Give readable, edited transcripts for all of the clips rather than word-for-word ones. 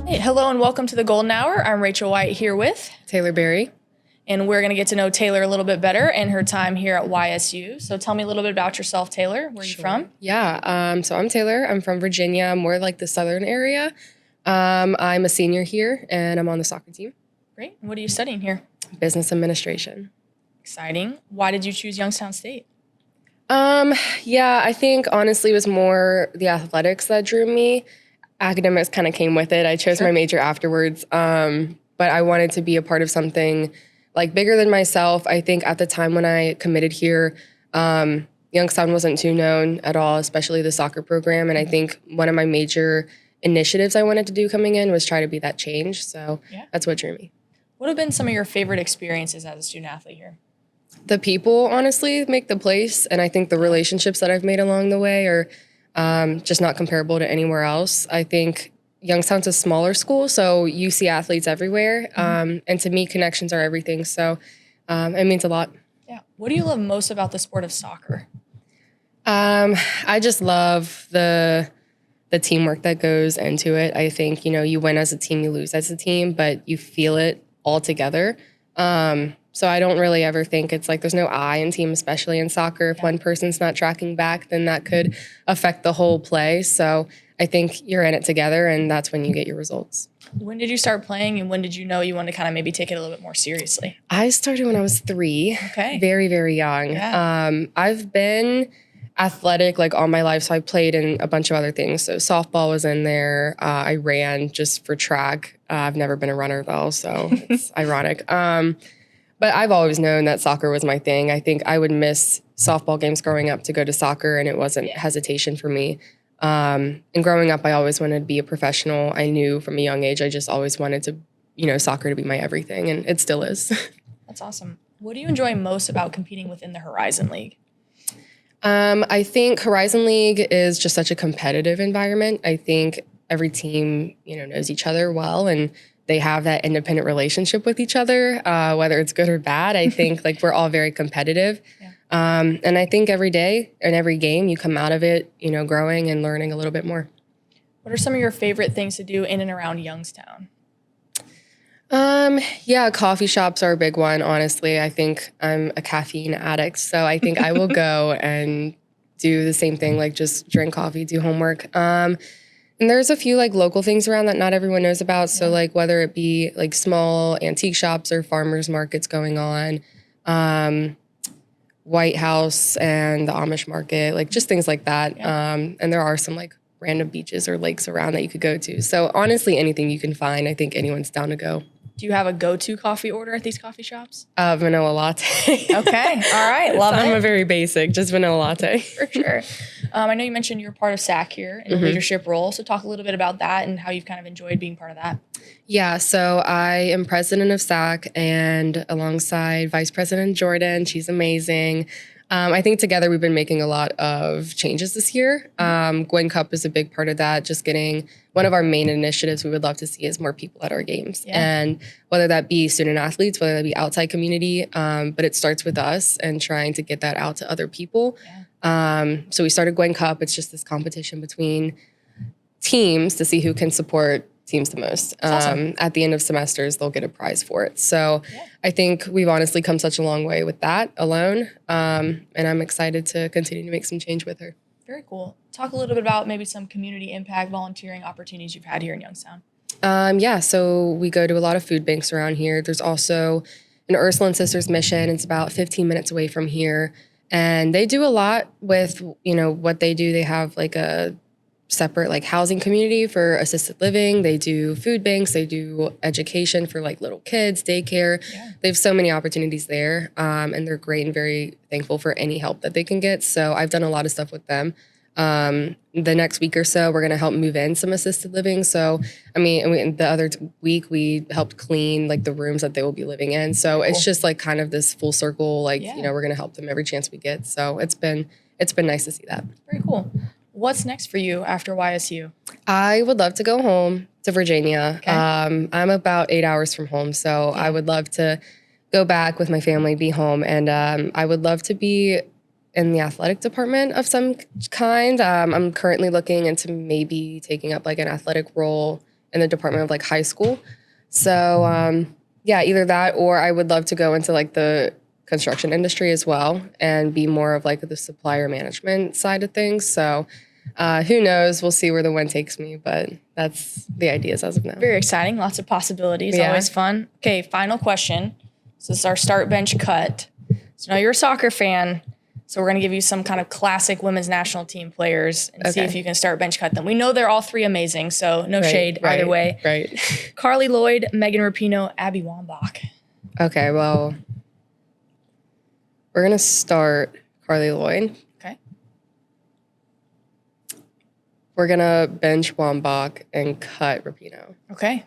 Hey, hello and welcome to the Golden Hour. I'm Rachel White here with, Taylor Berry. and we're going to get to know Taylor a little bit better and her time here at YSU. So tell me a little bit about yourself, Taylor. Where are you from? Yeah, so I'm Taylor. I'm from Virginia, more like the southern area. I'm a senior here, and I'm on the soccer team. Great. And what are you studying here? Business administration. Exciting. Why did you choose Youngstown State? Yeah, I think honestly it was more the athletics that drew me. Academics kind of came with it. I chose my major afterwards, but I wanted to be a part of something like bigger than myself. I think at the time when I committed here, Youngstown wasn't too known at all, especially the soccer program. And I think one of my major initiatives I wanted to do coming in was try to be that change. So that's what drew me. What have been some of your favorite experiences as a student athlete here? The people, honestly, make the place. And I think the relationships that I've made along the way are just not comparable to anywhere else. I think Youngstown's a smaller school, so you see athletes everywhere. And to me, connections are everything. So it means a lot. Yeah. What do you love most about the sport of soccer? I just love the teamwork that goes into it. I think, you win as a team, you lose as a team, but you feel it all together. So I don't really ever think it's like there's no I in team, especially in soccer. If one person's not tracking back, then that could affect the whole play. So I think you're in it together, and that's when you get your results. When did you start playing, and when did you know you wanted to kind of maybe take it a little bit more seriously? I started when I was 3. Okay. Very, very young. Yeah. I've been athletic like all my life, so I played in a bunch of other things. So softball was in there. I ran just for track. I've never been a runner though, so it's ironic. But I've always known that soccer was my thing. I think I would miss softball games growing up to go to soccer, and it wasn't hesitation for me. And growing up, I always wanted to be a professional. I knew from a young age, I just always wanted to, soccer to be my everything, and it still is. That's awesome. What do you enjoy most about competing within the Horizon League? I think Horizon League is just such a competitive environment. I think every team, knows each other well, and they have that independent relationship with each other, whether it's good or bad. I think like we're all very competitive. And I think every day and every game you come out of it, growing and learning a little bit more. What are some of your favorite things to do in and around Youngstown? Yeah, coffee shops are a big one, honestly. I think I'm a caffeine addict, so I think I will go and do the same thing, like just drink coffee, do homework. And there's a few like local things around that not everyone knows about. So like whether it be like small antique shops or farmers markets going on, White House and the Amish market, like just things like that. And there are some like random beaches or lakes around that you could go to. So honestly, anything you can find, I think anyone's down to go. Do you have a go-to coffee order at these coffee shops? Vanilla latte. Okay. All right. Love it. I'm a very basic, just vanilla latte. For sure. I know you mentioned you're part of SAC here in a leadership role. So talk a little bit about that and how you've kind of enjoyed being part of that. Yeah, so I am president of SAC, and alongside Vice President Jordan, she's amazing. I think together we've been making a lot of changes this year. Gwen Cup is a big part of that, just getting one of our main initiatives we would love to see is more people at our games. And whether that be student athletes, whether that be outside community, but it starts with us and trying to get that out to other people. So we started Gwen Cup. It's just this competition between teams to see who can support teams the most. Awesome. At the end of semesters, they'll get a prize for it. So I think we've honestly come such a long way with that alone. And I'm excited to continue to make some change with her. Very cool. Talk a little bit about maybe some community impact volunteering opportunities you've had here in Youngstown. Yeah, so we go to a lot of food banks around here. There's also an Ursula and Sisters mission. It's about 15 minutes away from here. And they do a lot with, what they do. They have like a separate like housing community for assisted living. They do food banks. They do education for like little kids, daycare. They have so many opportunities there, and they're great and very thankful for any help that they can get. So I've done a lot of stuff with them. The next week or so, we're going to help move in some assisted living. So, the other week we helped clean like the rooms that they will be living in. So it's just like kind of this full circle, like, we're going to help them every chance we get. So it's been nice to see that. Very cool. What's next for you after YSU? I would love to go home to Virginia. Okay. I'm about 8 hours from home, so I would love to go back with my family, be home, and I would love to be in the athletic department of some kind. I'm currently looking into maybe taking up like an athletic role in the department of like high school. So yeah, either that or I would love to go into like the construction industry as well and be more of like the supplier management side of things. So who knows? We'll see where the wind takes me, but that's the ideas as of now. Very exciting. Lots of possibilities. Yeah. Always fun. Okay, final question. So this is our start bench cut. So now you're a soccer fan. So we're going to give you some kind of classic women's national team players and see if you can start bench cut them. We know they're all three amazing, so no shade either way. Right. Carly Lloyd, Megan Rapinoe, Abby Wambach. Okay, well, we're going to start Carly Lloyd. Okay. We're going to bench Wambach and cut Rapinoe. Okay.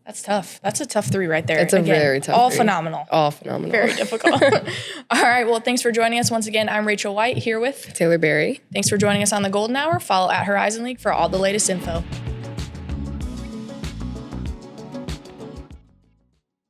That's tough. That's a tough three right there. It's a very tough all three. phenomenal. All phenomenal. Very difficult. All right. Well, thanks for joining us once again. I'm Rachel White here with Taylor Berry. Thanks for joining us on the Golden Hour. Follow at Horizon League for all the latest info.